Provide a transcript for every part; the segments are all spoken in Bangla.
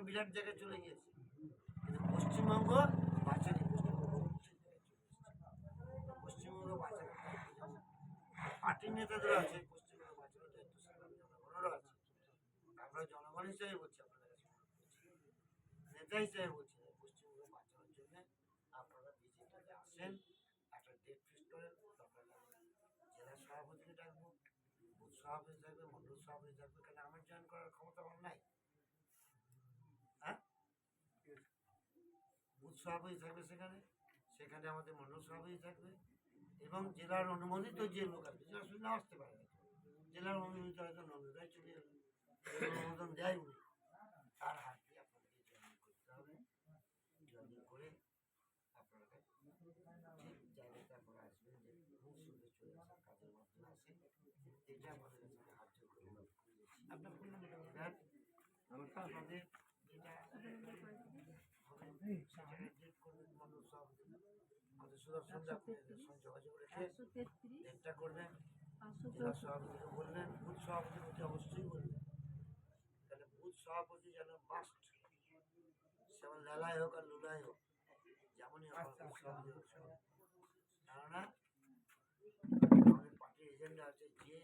একটা বিরাট জায়গায় চলে গিয়েছে, কিন্তু পশ্চিমবঙ্গ বাঁচানি, পশ্চিমবঙ্গ বাঁচানি পার্টির নেতাদের আছে, পশ্চিমবঙ্গ বাঁচানোর দায়িত্ব সাধারণ জনগণেরও আছে। আমরা জনগণ হিসেবে বলছি, আপনাদের কাছে নেতা হিসেবে বলছি, পশ্চিমবঙ্গ বাঁচানোর জন্য আপনারা বিজেপিতে আসেন, একটা ডেট ফিক্স করেন, জেলা সভাপতিকে ডাকবো, বুথ সভাপতি থাকবে, মন্ডল সভাপতি থাকবে, কেন আমার জয়েন করার ক্ষমতা আমার নাই? হ্যাঁ, বুথ সভাপতি থাকবে, সেখানে সেখানে আমাদের মন্ডল সভাপতি থাকবে, এবং জেলার অনুমোদিত যে লোক আছে, জেলা শুনে আসতে পারে না, জেলার অনুমোদিত হয়তো নন্দদায় চলে যাবে, অনুমোদন দেয় উনি, তার হাত দিয়ে আপনাদেরকে জয়েন করতে হবে। জয়েন করে আপনারা ঠিক জায়গাতে আপনারা আসবেন, যে খুব সুন্দর চলে আসেন, কাজের মাধ্যমে আসেন, এটা আমাদের কাছে হাত জোর করে আপনার ফোন নাম্বারটা আপনাদের যেটা মন্ডল সভাপতি আমাদের সুদর্শনদা যোগাযোগ রেখে ডেটটা করবেন, জেলা সভাপতিকে বললেন, বুথ সভাপতির প্রতি অবশ্যই বলবেন, তাহলে বুথ সভাপতি যেন মাস্ট, সেমন লালাই হোক আর লুলাই হোক, যেমনই বুথ সভাপতি হোক, কেননা আমাদের পার্টির এজেন্ডা আছে যে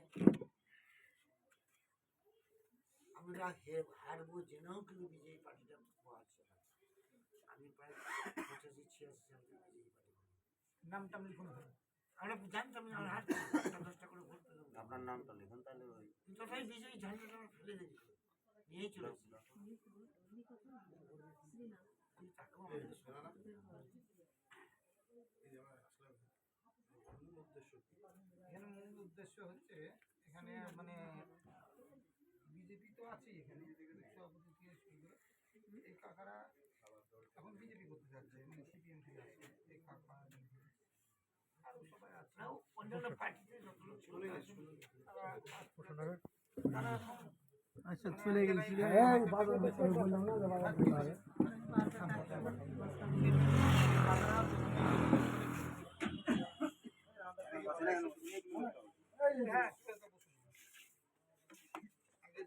আমরা হারবো জেনেও কিন্তু বিজেপি পার্টিটা আছে। আমি প্রায় 85-86 সাল থেকে বিজেপি পার্টি নামটা লিখুন, আমরা জানতাম না, আমরা হারতাম 10টা করে ভোট পেতাম। আপনার নামটা লিখুন, তাহলে ওই তথাপি বিজেপি ঝান্ডাটা আমরা ফেলে দিয়েছিল, নিয়েই চলেছিল। এখানে মূল উদ্দেশ্য হচ্ছে, এখানে মানে বিজেপি তো আছে, এখানে সভাপতি থেকে শুরু করে এই কাকারা এখন বিজেপি করতে যাচ্ছে, মানে সিপিএম থেকে আসছে, এই কাকা আরো সবাই আছে, অন্যান্য পার্টিতে চলে গেছে, আচ্ছা চলে গেছে।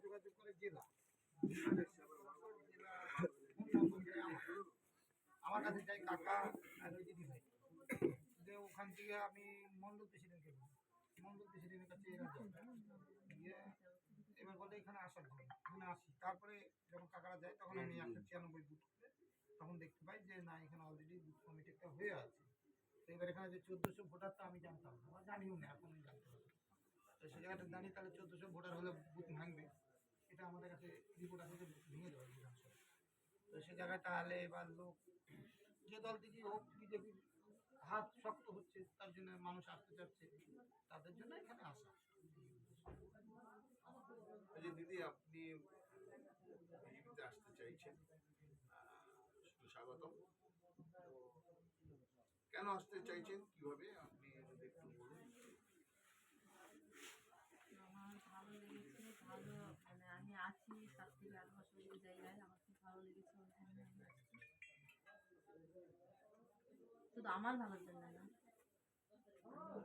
যোগাযোগ করে জেলা, আমার কাছে যাই কাকা দিদি ভাই, যে ওখান থেকে আমি মন্ডল প্রেসিডেন্টকে বলি, মন্ডল প্রেসিডেন্টের কাছে গিয়ে এবার বলে এখানে আসার জন্য, এখানে আসি, তারপরে যখন কাকারা যায় তখন আমি একটা 96 বুথ করে তখন দেখতে পাই যে না, এখানে অলরেডি বুথ কমিটি একটা হয়ে আছে। তো এবার এখানে যে 1400 ভোটার, তো আমি জানতাম না, আমার জানিও না, এখন জানতে পারবো, তো সে জায়গাটা জানি তাহলে 1400 ভোটার হলে বুথ ভাঙবে, এটা আমাদের কাছে রিপোর্ট আছে যে ভেঙে দেওয়া বিধানসভা। তো সে জায়গায় তাহলে এবার লোক যে দল থেকে হোক, বিজেপির হাত শক্ত হচ্ছে, তার জন্য মানুষ আসতে চাচ্ছে, তাদের জন্য এখানে আসা। দিদি, আপনি বিজেপিতে আসতে চাইছেন, স্বাগতম। কেন আসতে চাইছেন, কিভাবে, আপনি যদি একটু বলুন। আমার ভালো লেগেছে, ভালো মানে আমি আছি 7 থেকে 8 বছর এই জায়গায়, আমার খুব ভালো লেগেছে, ওখানে আমি আসছি, শুধু আমার ভালোর জন্য না,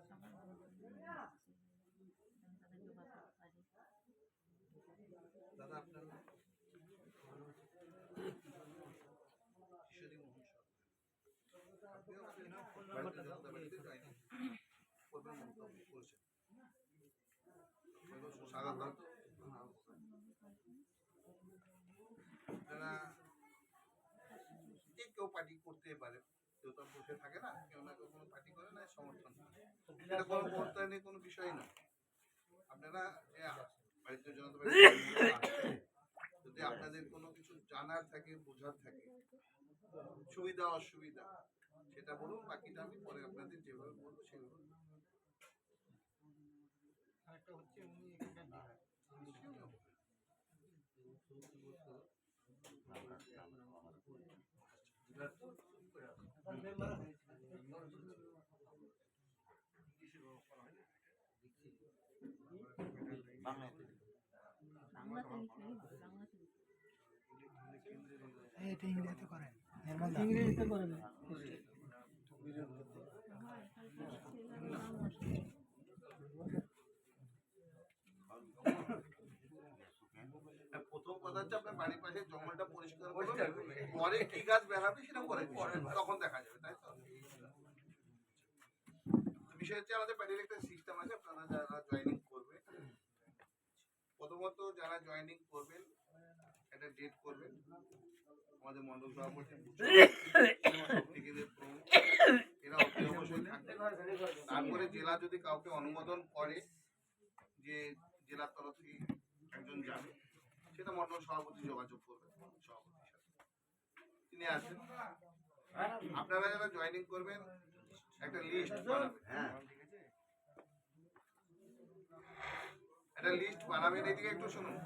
সবার ভালোর জন্য আসছি, আমি তাদেরকে বাঁচাতে পারি। দাদা, আপনার নাম? কিশোরী মোহন সরকার। আপনি ভারতীয় জনতা পার্টিতে জয়েন করবেন মন্তব্য করেছেন, স্বাগত। আপনারা যে কেউ পার্টি করতে পারে, কেউ তো বসে থাকে না, কেউ না কেউ কোনো পার্টি করে না, সমর্থন করে, এটা কোনো বর্তমানে কোনো বিষয় না। আপনারা ভারতীয় জনতা পার্টি যদি আপনাদের কোনো কিছু জানার থাকে, বোঝার থাকে, সুবিধা অসুবিধা, সেটা বলুন, বাকিটা আমি পরে আপনাদের যেভাবে বলবো সেভাবে। আরেকটা হচ্ছে উনি এখানকার এটা ইংরেজিতে করেন, ইংরেজিতে করেন। প্রথম কথা হচ্ছে আপনার বাড়ির পাশে জঙ্গলটা পরিষ্কার করে পরে কি গাছ বেরাবে সেটা পরে তখন দেখা যাবে, তাই তো? বিষয় হচ্ছে আমাদের প্যাডের একটা সিস্টেম আছে। আপনারা যারা জয়েনিং করবে, প্রথমত যারা জয়েনিং করবেন একটা ডেট করবেন, আমাদের মন্ডল সভাপতি শক্তিকেন্দ্রের প্রমুখ এরা অবশ্যই থাকবেন। তারপরে জেলা যদি কাউকে অনুমোদন করে যে জেলার তরফ থেকে একজন যাবে, সেটা মন্ডল সভাপতি যোগাযোগ করবেন সভাপতির সাথে, তিনি আসবেন। আপনারা যারা জয়েনিং করবেন একটা লিস্ট বানাবেন, একটা লিস্ট বানাবেন। এদিকে একটু শুনুন,